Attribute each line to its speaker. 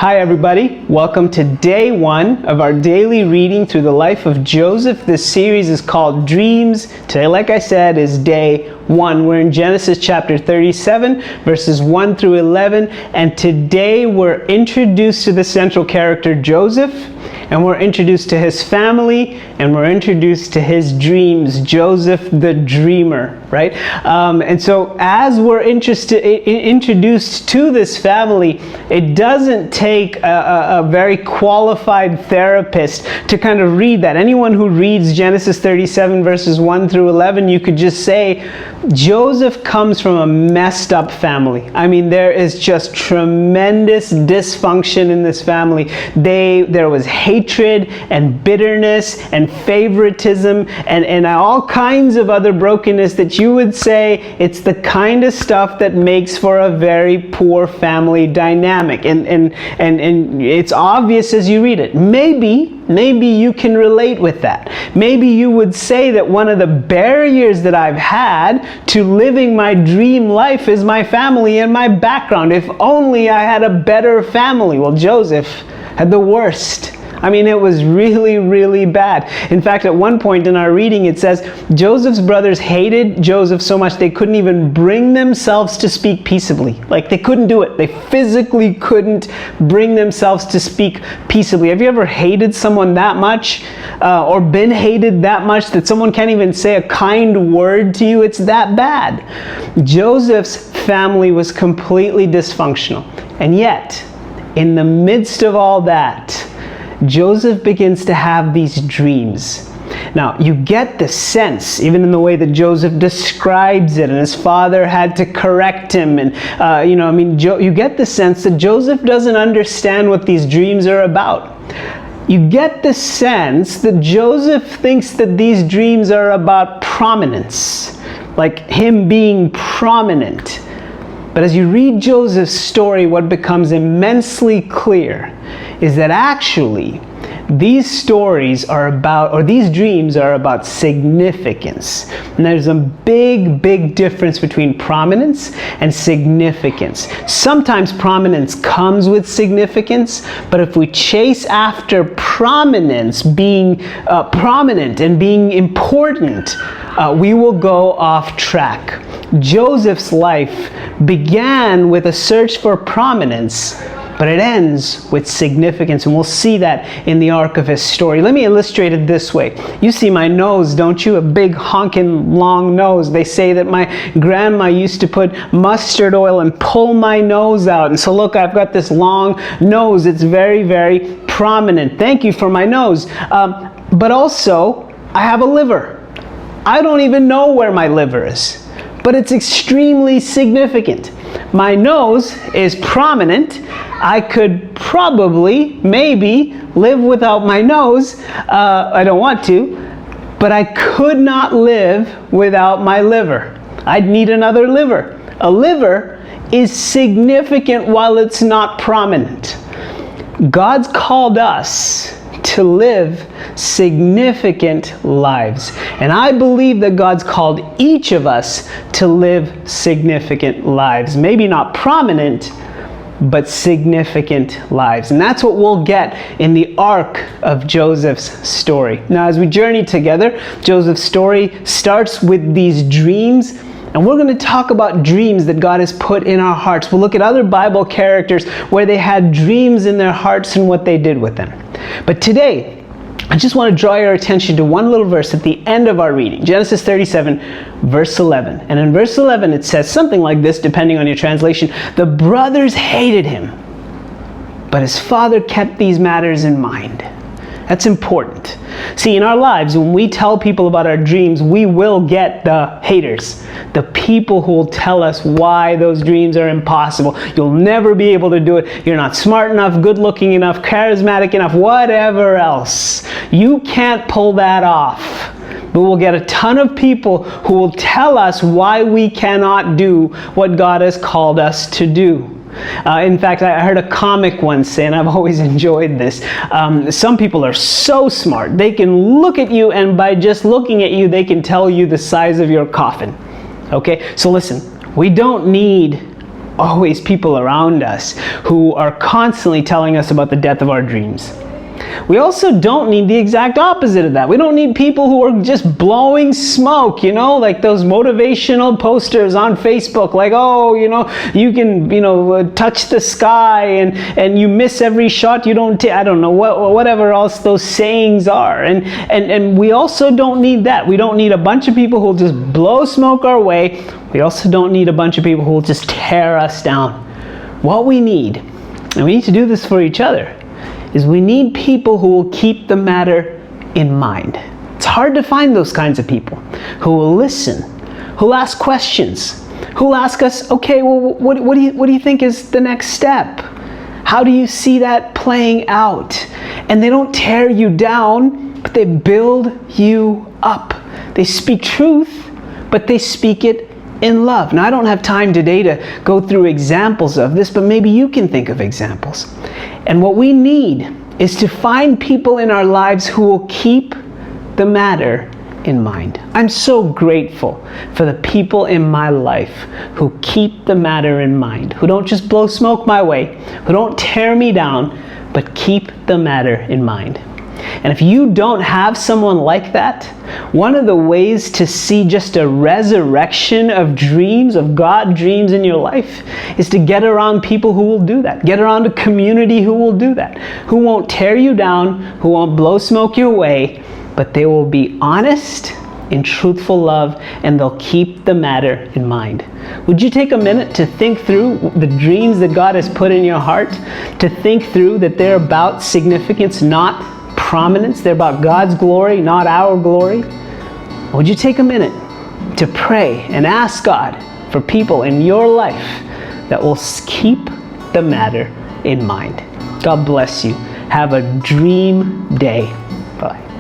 Speaker 1: Hi everybody, welcome to day 1 of our daily reading through the life of Joseph. This series is called Dreams. Today, like I said, is day 1. We're in Genesis chapter 37, verses 1 through 11, and today we're introduced to the central character Joseph, and we're introduced to his family, and we're introduced to his dreams, Joseph the dreamer, right? And so as we're introduced to this family, it doesn't take a very qualified therapist to kind of read that. Anyone who reads Genesis 37 verses 1 through 11, you could just say, Joseph comes from a messed up family. I mean, there is just tremendous dysfunction in this family. There was hatred and bitterness and favoritism and all kinds of other brokenness that you would say it's the kind of stuff that makes for a very poor family dynamic. And it's obvious as you read it. Maybe you can relate with that. Maybe you would say that one of the barriers that I've had to living my dream life is my family and my background. If only I had a better family. Well, Joseph had the worst. I mean, it was really, really bad. In fact, at one point in our reading, it says, Joseph's brothers hated Joseph so much they couldn't even bring themselves to speak peaceably. Like, they couldn't do it. They physically couldn't bring themselves to speak peaceably. Have you ever hated someone that much? Or been hated that much that someone can't even say a kind word to you? It's that bad. Joseph's family was completely dysfunctional. And yet, in the midst of all that, Joseph begins to have these dreams. Now, you get the sense, even in the way that Joseph describes it, and his father had to correct him, and you get the sense that Joseph doesn't understand what these dreams are about. You get the sense that Joseph thinks that these dreams are about prominence, like him being prominent. But as you read Joseph's story, what becomes immensely clear is that actually these dreams are about significance. And there's a big difference between prominence and significance. Sometimes prominence comes with significance, but if we chase after prominence, being prominent and being important, we will go off track. Joseph's life began with a search for prominence, but it ends with significance, and we'll see that in the arc of his story. Let me illustrate it this way. You see my nose, don't you? A big honking long nose. They say that my grandma used to put mustard oil and pull my nose out. And so look, I've got this long nose. It's very, very prominent. Thank you for my nose. But also, I have a liver. I don't even know where my liver is, but it's extremely significant. My nose is prominent. I could probably, maybe, live without my nose. I don't want to, but I could not live without my liver. I'd need another liver. A liver is significant while it's not prominent. God's called us to live significant lives. And I believe that God's called each of us to live significant lives. Maybe not prominent, but significant lives. And that's what we'll get in the arc of Joseph's story. Now, as we journey together, Joseph's story starts with these dreams. And we're going to talk about dreams that God has put in our hearts. We'll look at other Bible characters where they had dreams in their hearts and what they did with them. But today, I just want to draw your attention to one little verse at the end of our reading. Genesis 37, verse 11. And in verse 11, it says something like this, depending on your translation. The brothers hated him, but his father kept these matters in mind. That's important. See, in our lives, when we tell people about our dreams, we will get the haters. The people who will tell us why those dreams are impossible. You'll never be able to do it. You're not smart enough, good looking enough, charismatic enough, whatever else. You can't pull that off. But we'll get a ton of people who will tell us why we cannot do what God has called us to do. In fact, I heard a comic once say, and I've always enjoyed this, some people are so smart, they can look at you, and by just looking at you, they can tell you the size of your coffin. Okay, so listen, we don't need always people around us who are constantly telling us about the death of our dreams. We also don't need the exact opposite of that. We don't need people who are just blowing smoke, like those motivational posters on Facebook, like, oh, you can, touch the sky and you miss every shot you don't take. I don't know, whatever else those sayings are. And we also don't need that. We don't need a bunch of people who will just blow smoke our way. We also don't need a bunch of people who will just tear us down. What we need, and we need to do this for each other, is we need people who will keep the matter in mind. It's hard to find those kinds of people who will listen, who will ask questions, who will ask us, okay, well, what do you think is the next step? How do you see that playing out? And they don't tear you down, but they build you up. They speak truth, but they speak it in love. Now, I don't have time today to go through examples of this, but maybe you can think of examples. And what we need is to find people in our lives who will keep the matter in mind. I'm so grateful for the people in my life who keep the matter in mind, who don't just blow smoke my way, who don't tear me down, but keep the matter in mind. And if you don't have someone like that, one of the ways to see just a resurrection of dreams, of God dreams in your life, is to get around people who will do that. Get around a community who will do that, who won't tear you down, who won't blow smoke your way, but they will be honest in truthful love, and they'll keep the matter in mind. Would you take a minute to think through the dreams that God has put in your heart, to think through that they're about significance, not prominence? They're about God's glory, not our glory. Would you take a minute to pray and ask God for people in your life that will keep the matter in mind? God bless you. Have a dream day. Bye.